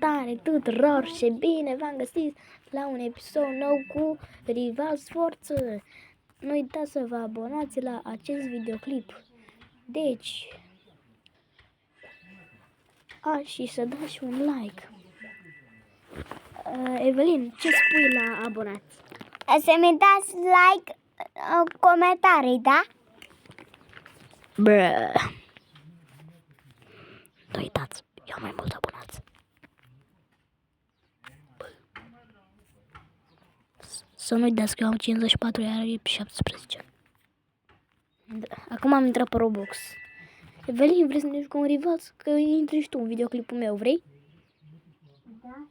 Salutare tuturor și bine v-am găsit la un episod nou cu Rivals Forță. Nu uitați să vă abonați la acest videoclip. Deci, și să dați un like. Evelin, ce spui la abonați? Să-mi dați like, comentarii, da? Bră. Nu uitați, eu mai mulți abonați. Să nu uitați că eu am 54, iar e 17. Acum am intrat pe Roblox. Evelin, vrei să ne jucăm Rivals? Că intri și tu în videoclipul meu, vrei? Da,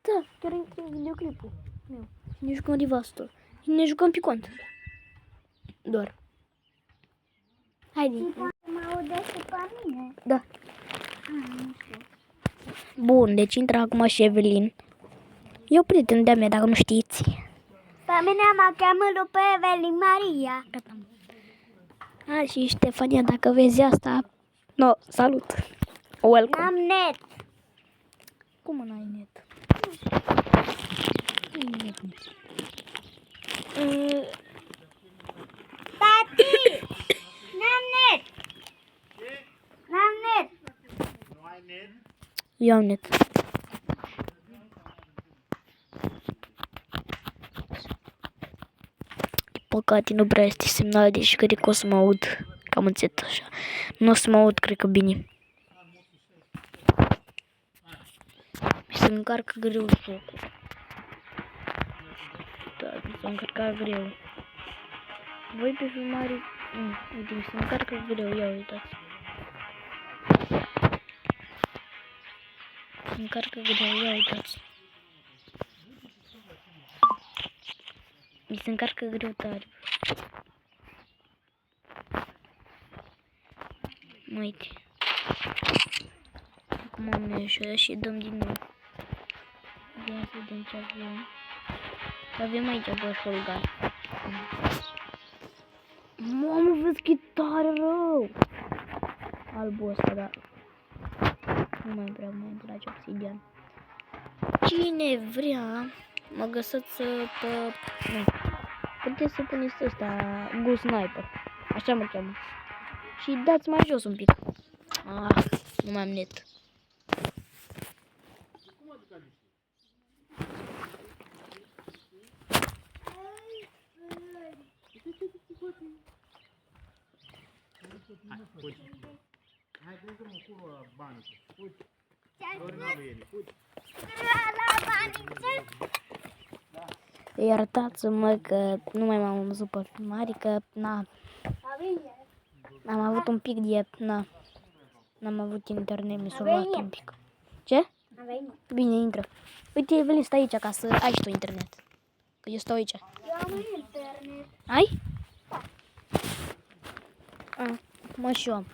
Da, chiar intri în videoclipul meu. Și ne jucăm Rivals tot. Și ne jucăm pe cont. Doar. Haide. mă aude și pe mine. Da. Bun, deci intră acum și Evelin. E o prietenă de-a mea, dacă nu știți. Pe mine mă cheamă după Evelin Maria. Gata. Și Ștefania, dacă vezi asta, no, salut. Welcome. N-am net. Cum n-ai net? Tati! N-am net. N-am net. Eu am net. Păcate nu prea este semnal, deci cred că o să mă aud cam încet așa. Nu o să mă aud, cred că bine. Mi se încarcă greu jocul. Da, mi se încarcă greu. Voi pe filmare... uite, mi se încarcă greu, ia uitați. Se încarcă greu, ia uitați. Mi se încarcă greu tare. Uite. Acum am ieșit și dăm din nou. Ia să vedem ce avem. Avem aici bășolgan. Mamă, vezi că e tare rău. Albul ăsta, da. Nu mai vreau, mai îmi place obsidian. Cine vrea, mă găsați pe... Nu. Puteți să puneți ăsta, Gu Sniper. Așa mă cheamă. Și dați mai jos un pic. Nu mai am net. Hai, dă-mă acolo banii. Fugi. Iertați-mă că nu mai m-am văzut pe filmare, că am avut un pic de... N-am avut internet, mi s-a luat un pic. Ce? Bine, intră. Uite, Evelin, stai aici ca să ai și tu internet. Că eu stau aici. Eu am internet. Ai? Mă și eu am.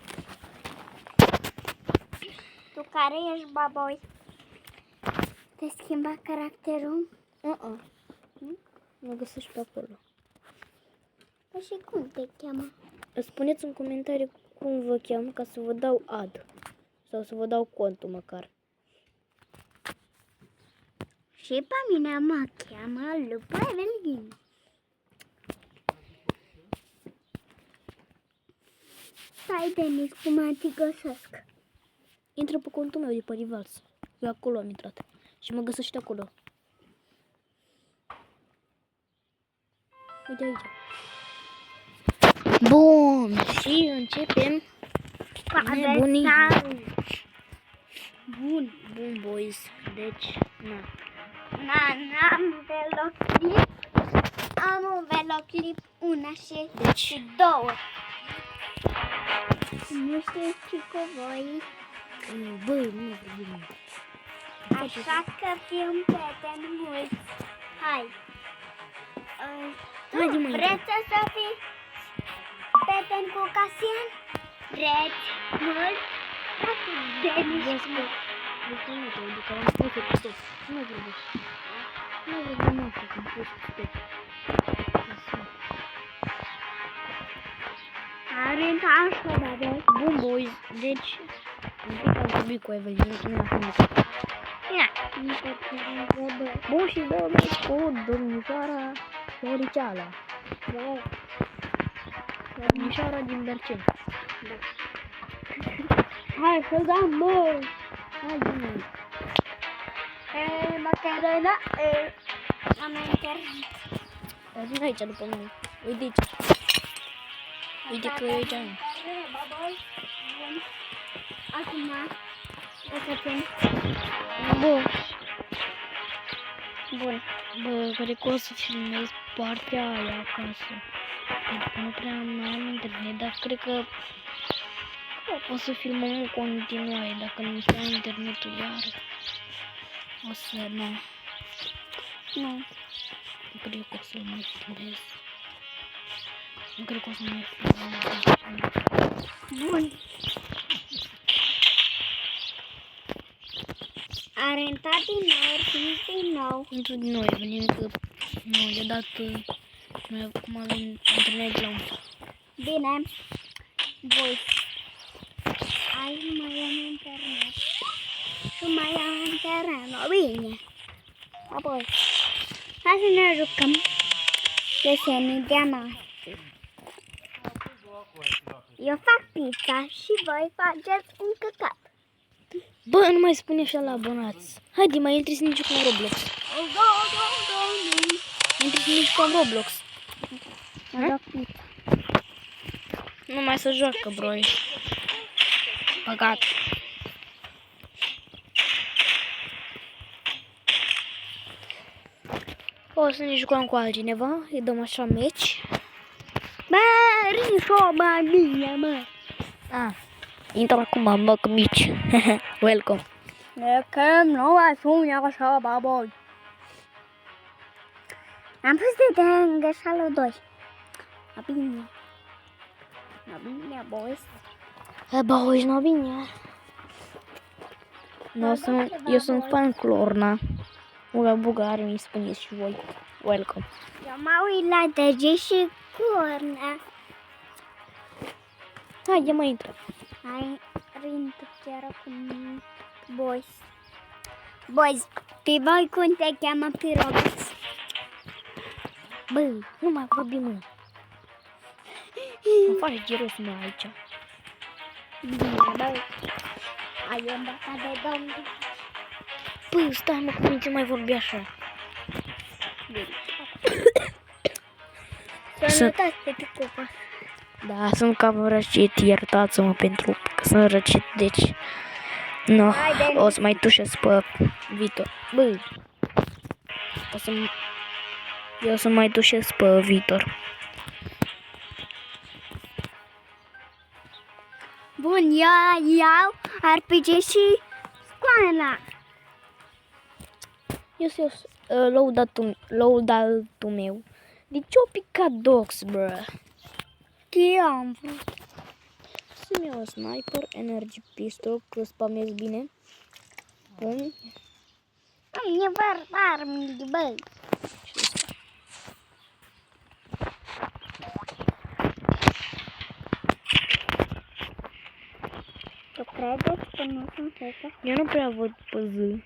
Tu care ești, baboi? Te-ai schimbat caracterul? Mă găsești pe acolo. Păi și cum te cheamă? Spuneți în comentarii cum vă cheamă ca să vă dau ad. Sau să vă dau contul măcar. Și pe mine mă cheamă Lupa Evelin. Stai, Denis, cum mă găsesc? Intră pe contul meu de pe Rivals. Eu acolo am intrat. Și mă găsești acolo. Uite aici. Bun. Și începem. Nebunii. Bun, boys. Deci, N-am veloclip. Am un veloclip, una Deci. și două. Nu știu ce cu voi. Băi, nu vorbim. Așa că fim prieteni mulți. Hai. Haide, mă, Vreți să fii prieten cu Casian? Vreți mult? Cu Denis. Adică am pus pe tot. Nu vorbești. Nu vorbești, că am pus pe tot. Are așa, da. Bun, boys, deci un pic am vorbit cu Evelin, nu am Nu pot să întrebă. Bun, și dă meci cu domnișoara Floriceala. Domnișoara din Berceni. Hai să dăm, bă! Hai, bine. Macarona, am internet. Vin aici după mine. Uite aici. Uite că e aici. Acum, o să țin. Bun. Bun. Bă, cred că o să filmez partea aia acasă. Pentru că nu prea am internet, dar cred că o să filmăm în continuare. Dacă nu stă internetul iar, o să nu. Nu. Nu cred că o să mai filmez. Nu cred că o să mai filmez. Bun. Are intrat din nou, oricum din nou. Intru din nou, venim că nu, i-a dat, noi acum avem internet la un. Bine. Voi. Azi mai am internet. Și mai am internet. Bine. Apoi. Hai să ne jucăm. Desenii de noastre. Eu fac pizza și voi faceți un căcat. Bă, nu mai spune așa la abonați. Haide, mai intri să ne jucăm Roblox. Intri să ne jucăm Roblox. Mă joc pizza. Nu mai să joacă, broi. Păcat. O să ne jucăm cu altcineva. Îi dăm așa meci. Bă, Rinșo, bă, bine, mă. Ah, intră acum, mă, cu mici. Welcome. Că nu mai spune așa, baboi. Am pus de greșeală 2. La bine. La bine, boys. Bă, uși, nu bine. Eu sunt fan cu Lorna. Uga Bugari, mi spuneți și voi. Welcome. Eu mă uit la DG și Cornea. Haide, mai intră. Hai, rintă chiar acum. Boys. Boys, pe voi cum te cheamă pe Roblox? Bă, nu mai vorbim, mă. Mă faci geros, mă, aici. Bine, bă. Ai îmbăcat de domnul. Bă, stai, mă, cum nu mai vorbi așa. Sănătate pe picupa. Da, sunt cam răcit, iertați-mă pentru că sunt răcit, deci... Nu, o să mai tușesc pe viitor. Bă, eu o să mai tușesc pe viitor. Bun, eu iau RPG și scoala. Eu sunt loadout-ul meu. De ce o picat dox, bro? Eu am vrut. Să-mi iau sniper, energy pistol, că spamez bine. Bun. E armele, bă. Tu credeți că nu sunt fete? Eu nu prea văd pe zi.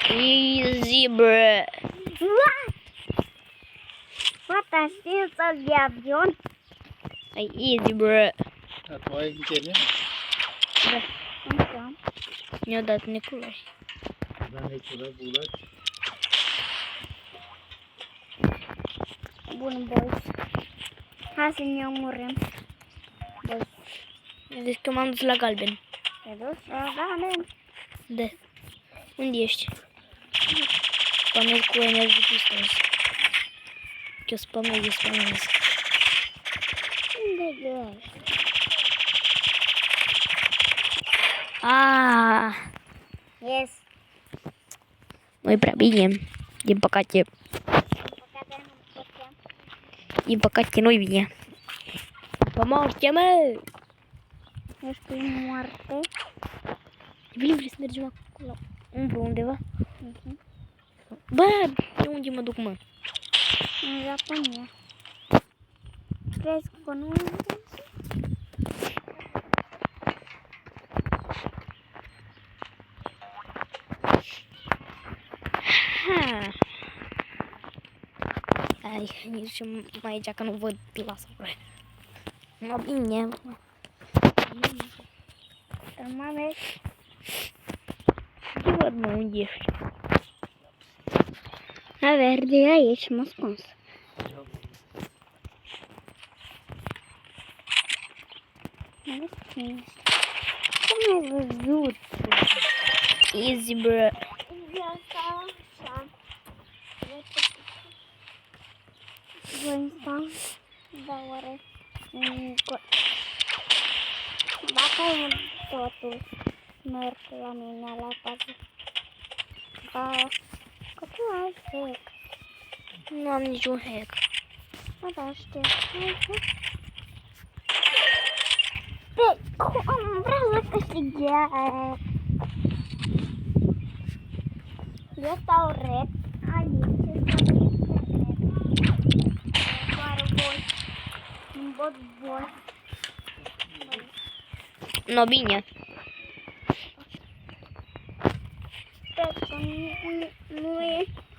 Easy, bro. Poate știi să-l de avion? Ai easy, bro. Dar tu ai internet? Așa. Mi-a dat Nicolae. Dar ne-ai curat bulați? Bun, boys. Hai să ne omorâm. Boys. Deci că m-am dus la galben. Te duci la galben? De. Unde ești? Spamez cu energy pistols. Eu spamez. Unde ești? Ah, Yes. nu-i prea bine. Din păcate. Păcate nu puteam. Din păcate nu-i bine. Pe moarte, mă! Ești pe moarte? Vrei să mergem acolo? Umbru undeva? Bă, de unde mă duc, mă? În Japonia. crezi că nu Ha. Ai, nici mai aici că nu văd clasa. Mă bine. nu mai vezi? Ce văd, mă, unde ești? A verde e aici, m-a ascuns. Nu vezi cine este. Cum ai văzut? Easy, bro. Viața așa. Voi sta, da oare, dacă totul merg la mine la casă, da, că tu ai hack. Nu am niciun hack. Mă, da, știu, ai hack. Pe cum vreau să câștig eu? Eu stau rep aici, doar voi, îmi bot voi. No, bine. Sper că nu e